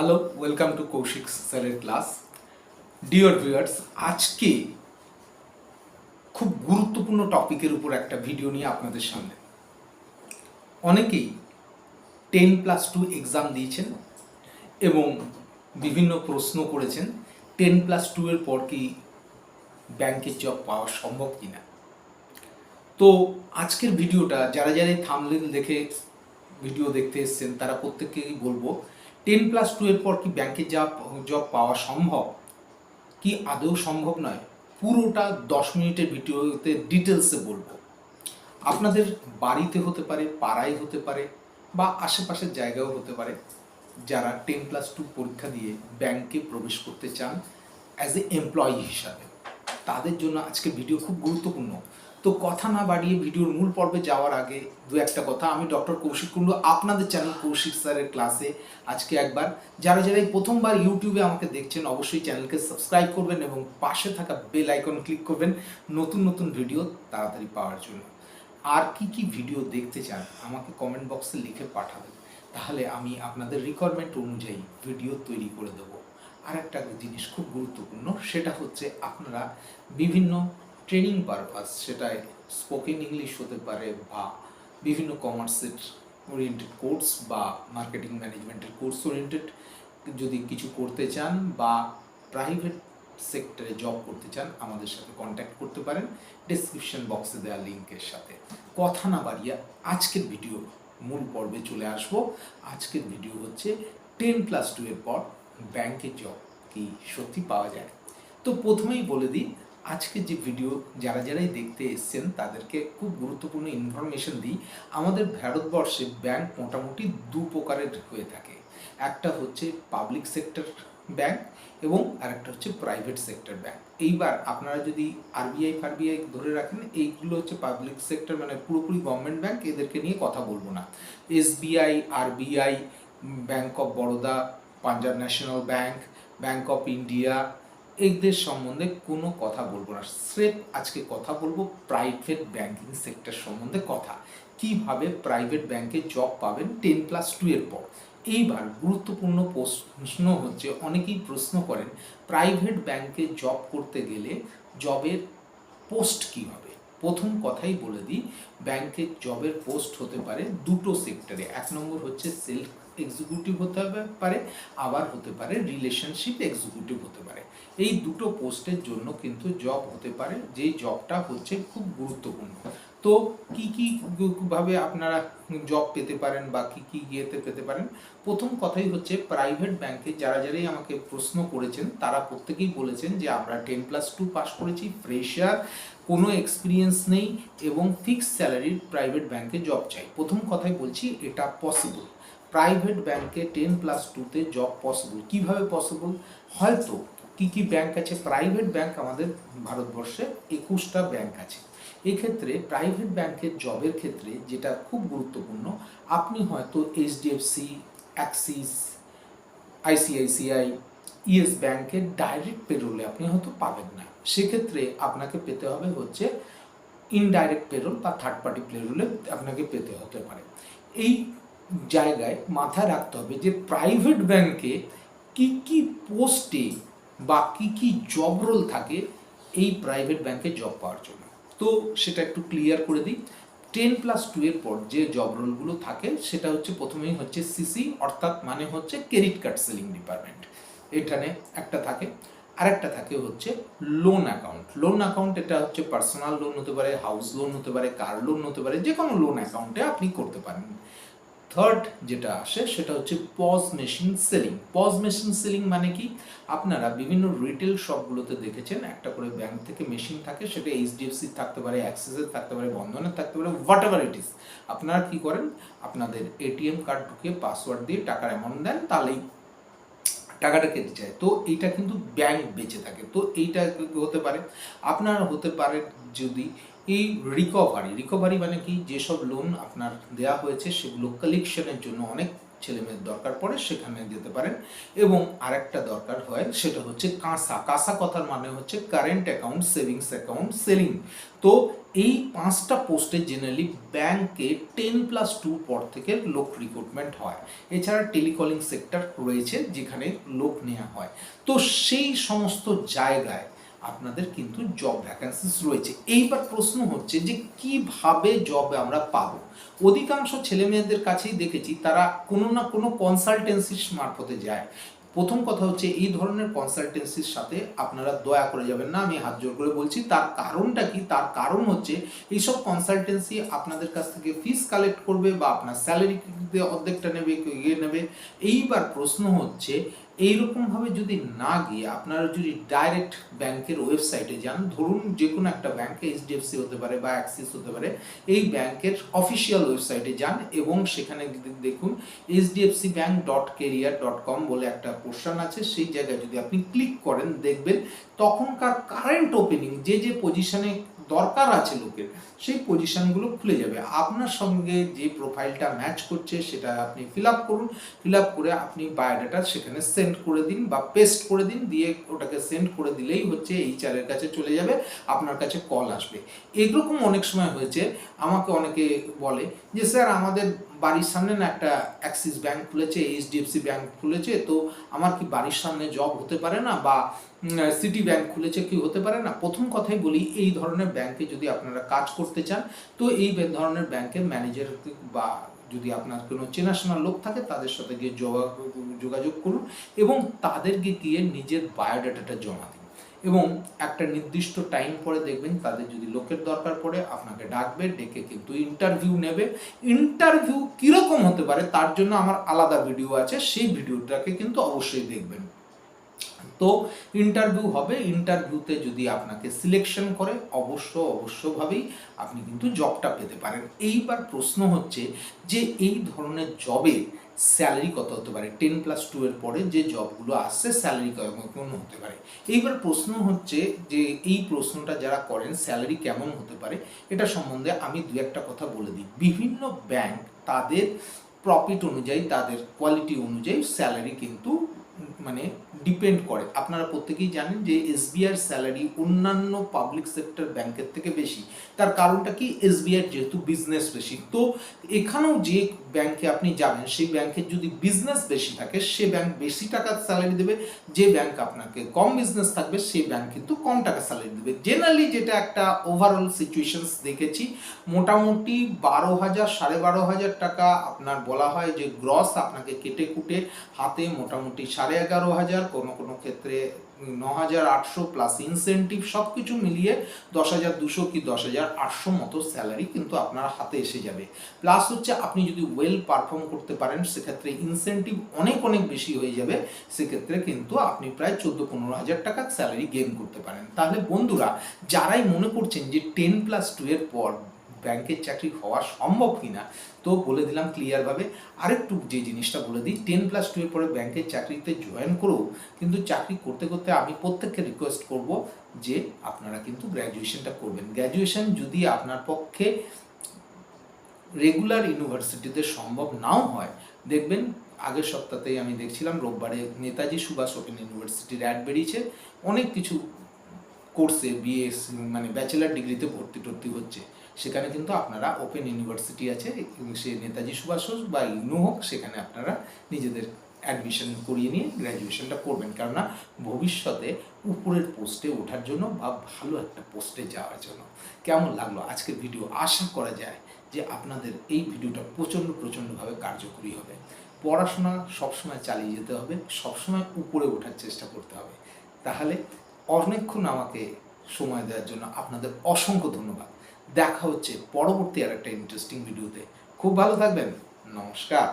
Hello, welcome to Kaushik স্যারের class. Dear viewers, আজকে খুব গুরুত্বপূর্ণ টপিকের উপর একটা ভিডিও নিয়ে আপনাদের সামনে। অনেকেই 10+2 এক্সাম দিয়েছেন এবং বিভিন্ন প্রশ্ন করেছেন 10+2 এর পর কি ব্যাংকের জব পাওয়া সম্ভব কিনা। তো আজকের ভিডিওটা যারা থাম্বনেল দেখে ভিডিও দেখতে এসেছেন তারা প্রত্যেককেই বলবো 10+2 এর পর কি ব্যাংকের জব পাওয়া সম্ভব কি আদৌ সম্ভব নয়, পুরোটা 10 মিনিটের ভিডিওতে ডিটেলসে বলবো। আপনাদের বাড়িতে হতে পারে, পাড়ায় হতে পারে, বা আশেপাশের জায়গাও হতে পারে যারা 10+2 পরীক্ষা দিয়ে ব্যাংকে প্রবেশ করতে চান অ্যাজ এ এমপ্লয়ি হিসাবে, তাদের জন্য আজকে ভিডিও খুব গুরুত্বপূর্ণ। তো কথা না বাড়িয়ে ভিডিওর মূল পর্বে যাওয়ার আগে দু একটা কথা। আমি ডক্টর কৌশিক কুণ্ডু, আপনাদের চ্যানেল কৌশিক স্যারের ক্লাসে আজকে একবার যারা এই প্রথমবার ইউটিউবে আমাকে দেখছেন অবশ্যই চ্যানেলকে সাবস্ক্রাইব করবেন এবং পাশে থাকা বেল আইকন ক্লিক করবেন নতুন নতুন ভিডিও তাড়াতাড়ি পাওয়ার জন্য। আর কি ভিডিও দেখতে চান আমাকে কমেন্ট বক্সে লিখে পাঠাবেন, তাহলে আমি আপনাদের রিকোয়ারমেন্ট অনুযায়ী ভিডিও তৈরি করে দেবো। আর একটা জিনিস খুব গুরুত্বপূর্ণ, সেটা হচ্ছে আপনারা বিভিন্ন ট্রেনিং পারপাস, সেটা স্পোকেন ইংলিশ হতে পারে বা বিভিন্ন কমার্সের ওরিয়েন্টেড কোর্স বা মার্কেটিং ম্যানেজমেন্টের কোর্স ওরিয়েন্টেড যদি কিছু করতে চান বা প্রাইভেট সেক্টরে জব করতে চান, আমাদের সাথে কন্ট্যাক্ট করতে পারেন ডেসক্রিপশন বক্সে দেওয়া লিঙ্কের সাথে। কথা না বাড়িয়ে আজকের ভিডিও মূল পর্বে চলে আসবো। আজকের ভিডিও হচ্ছে 10+2 এর পর ব্যাংকের জব কি সত্যি পাওয়া যায়। তো প্রথমেই বলে দিই, আজকে যে ভিডিও যারাই দেখতে এসছেন তাদেরকে খুব গুরুত্বপূর্ণ ইনফরমেশন দিই। আমাদের ভারতবর্ষে ব্যাংক মোটামুটি দু প্রকারের হয়ে থাকে, একটা হচ্ছে পাবলিক সেক্টর ব্যাংক এবং আরেকটা হচ্ছে প্রাইভেট সেক্টর ব্যাংক। এইবার আপনারা যদি আরবিআই ধরে রাখেন, এইগুলো হচ্ছে পাবলিক সেক্টর, মানে পুরোপুরি গভর্নমেন্ট ব্যাংক, এদেরকে নিয়ে কথা বলবো না। SBI, RBI, bank of Baroda, Punjab national bank, bank of India, এদের সম্বন্ধে কোনো কথা বলবো না। স্রেফ আজকে কথা বলবো প্রাইভেট ব্যাংকিং সেক্টর সম্বন্ধে কথা, কিভাবে প্রাইভেট ব্যাংকে জব পাবেন 10+2 এর পর। এইবার গুরুত্বপূর্ণ প্রশ্ন হচ্ছে, অনেকেই প্রশ্ন করেন প্রাইভেট ব্যাংকে জব করতে গেলে জবের পোস্ট কী হবে। প্রথম কথাই বলে দিই, ব্যাংকের জবের পোস্ট হতে পারে দুটো সেক্টরে। এক নম্বর হচ্ছে সেলস এক্সিকিউটিভ হতে পারে, আবার হতে পারে রিলেশনশিপ এক্সিকিউটিভ হতে পারে। এই দুটো পোস্টের জন্য কিন্তু জব হতে পারে, যেই জবটা হচ্ছে খুব গুরুত্বপূর্ণ। তো কি ভাবে আপনারা জব পেতে পারেন বা কি ইয়েতে পেতে পারেন। প্রথম কথাই হচ্ছে প্রাইভেট ব্যাংকে যারাই আমাকে প্রশ্ন করেছেন তারা প্রত্যেকেই বলেছেন যে আমরা 10+2 পাস করেছি, ফ্রেশার, কোনো এক্সপিরিয়েন্স নেই এবং ফিক্সড স্যালারির প্রাইভেট ব্যাংকে জব চাই। প্রথম কথাই বলছি এটা পসিবল। প্রাইভেট ব্যাংকে 10+2-তে জব পসিবল। কিভাবে পসিবল? হয়তো কি ব্যাংক আছে, প্রাইভেট ব্যাংক আমাদের ভারতবর্ষে 21টা ব্যাংক আছে। এক্ষেত্রে প্রাইভেট ব্যাংকের জবের ক্ষেত্রে যেটা খুব গুরুত্বপূর্ণ, আপনি হয়তো এইচডিএফসি, অ্যাক্সিস, আইসিআইসিআই, ইয়েস ব্যাংকের ডাইরেক্ট পেরোলে আপনি হয়তো পাবেন না। সেক্ষেত্রে আপনাকে পেতে হবে হচ্ছে ইনডাইরেক্ট পেরোল বা থার্ড পার্টি পেরোলে আপনাকে পেতে হতে পারে। এই জায়গায় মাথায় রাখতে হবে যে প্রাইভেট ব্যাংকে কি পোস্টে বা কি জব রোল থাকে এই প্রাইভেট ব্যাংকে জব পাওয়ার জন্য। তো সেটা একটু ক্লিয়ার করে দিই। 10+2 এর পর যে জব রোলগুলো থাকে সেটা হচ্ছে প্রথমেই হচ্ছে সিসি, অর্থাৎ মানে হচ্ছে ক্রেডিট কার্ড সেলিং ডিপার্টমেন্ট, এখানে একটা থাকে। আরেকটা থাকে হচ্ছে লোন অ্যাকাউন্ট। লোন অ্যাকাউন্ট এটা হচ্ছে পার্সোনাল লোন হতে পারে, হাউস লোন হতে পারে, কার লোন হতে পারে, যে কোনো লোন অ্যাকাউন্টে আপনি করতে পারেন। থার্ড যেটা আসে সেটা হচ্ছে pause machine selling. Pause machine selling মানে কি, আপনারা বিভিন্ন রিটেল শপগুলোতে দেখেছেন একটা করে ব্যাংক থেকে মেশিন থাকে, সেটা এইচডিএফসি থাকতে পারে, অ্যাক্সিসের থাকতে পারে, বন্ধনের থাকতে পারে, হোয়াট এভার ইট ইজ। আপনারা কি করেন, আপনাদের এটিএম কার্ড ঢুকিয়ে পাসওয়ার্ড দিয়ে টাকার অ্যামাউন্ট দেন, তাহলেই টাকাটা কেটে যায়। তো এইটা কিন্তু ব্যাংক বেঁচে থাকে। তো এইটা হতে পারে। আপনার হতে পারে যদি এই রিকভারি মানে কি, যেসব লোন আপনার দেওয়া হয়েছে সেগুলো কালেকশনের জন্য অনেক ছেলেমেয়ের দরকার পড়ে, সেখানে যেতে পারেন। এবং আরেকটা দরকার হয় সেটা হচ্ছে কাঁসা কথার মানে হচ্ছে current account, savings account selling. তো এই 5টা পোস্টে জেনারেলি ব্যাংকে 10+2 পর থেকে লোক রিক্রুটমেন্ট হয়। এছাড়া টেলিকলিং সেক্টর রয়েছে যেখানে লোক নেওয়া হয়। তো সেই সমস্ত জায়গায় আপনাদের কিন্তু জব ভ্যাকেন্সিস রয়েছে। এইবার প্রশ্ন হচ্ছে যে কিভাবে জব আমরা পাবো। অধিকাংশ ছেলে মেয়েদের কাছেই দেখেছি তারা কোনো না কোনো কনসালটেন্সির মারফতে যায়। প্রথম কথা হচ্ছে এই ধরনের কনসালটেন্সির সাথে আপনারা দয়া করে যাবেন না, আমি হাত জোর করে বলছি। তার কারণটা কি? তার কারণ হচ্ছে এইসব কনসালটেন্সি আপনাদের কাছ থেকে ফিস কালেক্ট করবে বা আপনার স্যালারি অর্ধেকটা নেবে, কেউ নেবে। এইবার প্রশ্ন হচ্ছে এইরকমভাবে যদি না গিয়ে আপনারা যদি ডাইরেক্ট ব্যাংকের ওয়েবসাইটে যান, ধরুন যে কোনো একটা ব্যাংকে, এইচডিএফসি হতে পারে বা অ্যাক্সিস হতে পারে, এই ব্যাংকের অফিসিয়াল ওয়েবসাইটে যান এবং সেখানে দেখুন hdfcbank.career.com বলে একটা পোর্শন আছে। সেই জায়গায় যদি আপনি ক্লিক করেন দেখবেন তখনকার কারেন্ট ওপেনিং যে যে পজিশনে দরকার আছে লোকের, সেই পজিশনগুলো খুলে যাবে। আপনার সঙ্গে যে প্রোফাইলটা ম্যাচ করছে সেটা আপনি ফিল আপ করুন। ফিল আপ করে আপনি বায়োডাটা সেখানে সেন্ড করে দিন বা পেস্ট করে দিন, দিয়ে ওটাকে সেন্ড করে দিলেই হচ্ছে HR এর কাছে চলে যাবে, আপনার কাছে কল আসবে। এরকম অনেক সময় হয়েছে, আমাকে অনেকে বলে যে স্যার আমাদের বাড়ির সামনে না একটা অ্যাক্সিস ব্যাংক খুলেছে, এইচডিএফসি ব্যাংক খুলেছে, তো আমার কি বাড়ির সামনে জব হতে পারে না, বা সিটি ব্যাংক খুলেছে কি হতে পারে না? প্রথম কথাই বলি, এই ধরনের ব্যাংকে যদি আপনারা কাজ করতে চান তো এই ধরনের ব্যাংকের ম্যানেজার বা যদি আপনার কোনো চেনাশোনা লোক থাকে তাদের সাথে গিয়ে যোগাযোগ করুন এবং তাদেরকে গিয়ে নিজের বায়োডাটাটা জমা দিন। এবং একটা নির্দিষ্ট টাইম পরে দেখবেন তাদের যদি লোকের দরকার পড়ে আপনাকে ডাকবে, ডেকে কিন্তু ইন্টারভিউ নেবে। ইন্টারভিউ কীরকম হতে পারে তার জন্য আমার আলাদা ভিডিও আছে, সেই ভিডিওটাকে কিন্তু অবশ্যই দেখবেন। তো ইন্টারভিউ হবে, ইন্টারভিউতে যদি আপনাকে সিলেকশন করে অবশ্যভাবেই আপনি কিন্তু জবটা পেতে পারেন। এইবার প্রশ্ন হচ্ছে যে এই ধরনের জবে স্যালারি কত হতে পারে? 10+2 এর পরে যে জবগুলো আসছে স্যালারি কেমন হতে পারে? এইবার প্রশ্ন হচ্ছে যে এই প্রশ্নটা যারা করেন স্যালারি কেমন হতে পারে এটা সম্বন্ধে আমি দু একটা কথা বলে দিই। বিভিন্ন ব্যাংক তাদের প্রফিট অনুযায়ী, তাদের কোয়ালিটি অনুযায়ী স্যালারি কিন্তু মানে ডিপেন্ড করে। আপনারা প্রত্যেকেই জানেন যে SBI স্যালারি অন্যান্য পাবলিক সেক্টর ব্যাংকের থেকে বেশি। তার কারণটা কি? SBI যেহেতু বিজনেস বেশি, তো এখানেও যে ব্যাংকে আপনি যাবেন সেই ব্যাংকের যদি বিজনেস বেশি থাকে সে ব্যাংক বেশি টাকার স্যালারি দেবে, যে ব্যাংক আপনাকে কম বিজনেস থাকবে সেই ব্যাংক কিন্তু কম টাকা স্যালারি দেবে। জেনারেলি যেটা একটা ওভারঅল সিচুয়েশনস দেখেছি, মোটামুটি 12,000 12,500 টাকা আপনার বলা হয় যে গ্রস আপনাকে কেটে কুটে হাতে মোটামুটি 11,500, কোনো ক্ষেত্রে 9,800 প্লাস ইনসেন্টিভ সব কিছু মিলিয়ে 10,200 কি 10,800 মতো স্যালারি কিন্তু আপনার হাতে এসে যাবে। প্লাস হচ্ছে আপনি যদি ওয়েল পারফর্ম করতে পারেন সেক্ষেত্রে ইনসেন্টিভ অনেক বেশি হয়ে যাবে, সেক্ষেত্রে কিন্তু আপনি প্রায় 14-15,000 টাকা স্যালারি গেইন করতে পারেন। তাহলে বন্ধুরা, যারাই মনে করছেন যে 10+2 এর পর ব্যাংকের চাকরি হওয়া সম্ভব কিনা, তো বলে দিলাম ক্লিয়ারভাবে। আরেকটু যে জিনিসটা বলে দিই, 10+2 এর পরে ব্যাংকের চাকরিতে জয়েন করেও কিন্তু চাকরি করতে করতে আমি প্রত্যেককে রিকোয়েস্ট করব যে আপনারা কিন্তু গ্র্যাজুয়েশনটা করবেন। গ্র্যাজুয়েশন যদি আপনার পক্ষে রেগুলার ইউনিভার্সিটিতে সম্ভব নাও হয়, দেখবেন আগের সপ্তাহতেই আমি দেখছিলাম রোববারে নেতাজি সুভাষ ওপেন ইউনিভার্সিটির অ্যাড বেরিয়েছে, অনেক কিছু কোর্সে BS মানে ব্যাচেলার ডিগ্রিতে ভর্তি হচ্ছে। সেখানে কিন্তু আপনারা ওপেন ইউনিভার্সিটি আছে, সে নেতাজি সুভাষ হোক বা ইউনু হোক, সেখানে আপনারা নিজেদের অ্যাডমিশন করিয়ে নিয়ে গ্র্যাজুয়েশনটা করবেন, কেননা ভবিষ্যতে উপরের পোস্টে ওঠার জন্য বা ভালো একটা পোস্টে যাওয়ার জন্য। কেমন লাগলো আজকের ভিডিও? আশা করা যায় যে আপনাদের এই ভিডিওটা প্রচণ্ডভাবে কার্যকরী হবে। পড়াশোনা সবসময় চালিয়ে যেতে হবে, সবসময় উপরে ওঠার চেষ্টা করতে হবে। তাহলে অনেকক্ষণ আমাকে সময় দেওয়ার জন্য আপনাদের অসংখ্য ধন্যবাদ। দেখা হচ্ছে পরবর্তী আর একটা ইন্টারেস্টিং ভিডিওতে। খুব ভালো থাকবেন। নমস্কার।